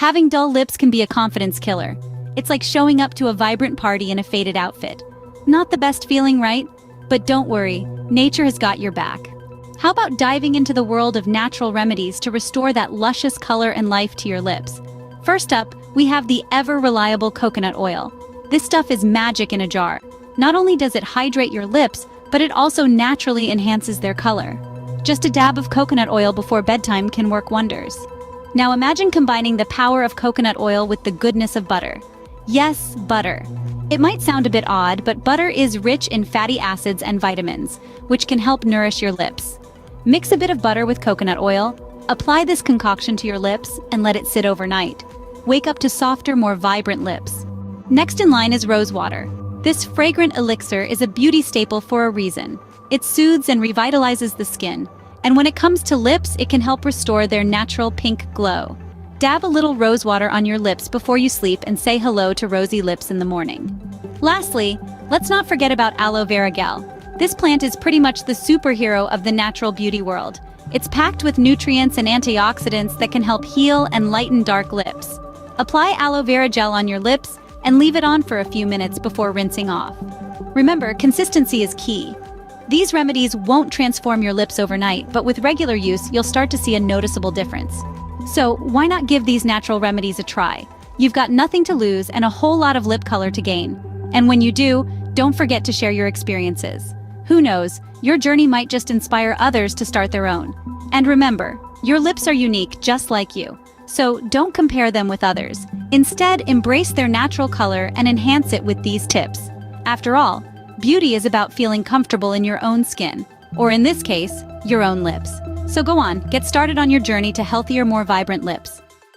Having dull lips can be a confidence killer. It's like showing up to a vibrant party in a faded outfit. Not the best feeling, right? But don't worry, nature has got your back. How about diving into the world of natural remedies to restore that luscious color and life to your lips? First up, we have the ever-reliable coconut oil. This stuff is magic in a jar. Not only does it hydrate your lips, but it also naturally enhances their color. Just a dab of coconut oil before bedtime can work wonders. Now imagine combining the power of coconut oil with the goodness of butter. Yes, butter. It might sound a bit odd, but butter is rich in fatty acids and vitamins, which can help nourish your lips. Mix a bit of butter with coconut oil, apply this concoction to your lips, and let it sit overnight. Wake up to softer, more vibrant lips. Next in line is rose water. This fragrant elixir is a beauty staple for a reason. It soothes and revitalizes the skin, and when it comes to lips, it can help restore their natural pink glow. Dab a little rose water on your lips before you sleep and say hello to rosy lips in the morning. Lastly, let's not forget about aloe vera gel. This plant is pretty much the superhero of the natural beauty world. It's packed with nutrients and antioxidants that can help heal and lighten dark lips. Apply aloe vera gel on your lips and leave it on for a few minutes before rinsing off. Remember, consistency is key. These remedies won't transform your lips overnight, but with regular use, you'll start to see a noticeable difference. So why not give these natural remedies a try? You've got nothing to lose and a whole lot of lip color to gain. And when you do, don't forget to share your experiences. Who knows, your journey might just inspire others to start their own. And remember, your lips are unique just like you. So don't compare them with others. Instead, embrace their natural color and enhance it with these tips. After all, beauty is about feeling comfortable in your own skin, or in this case, your own lips. So go on, get started on your journey to healthier, more vibrant lips.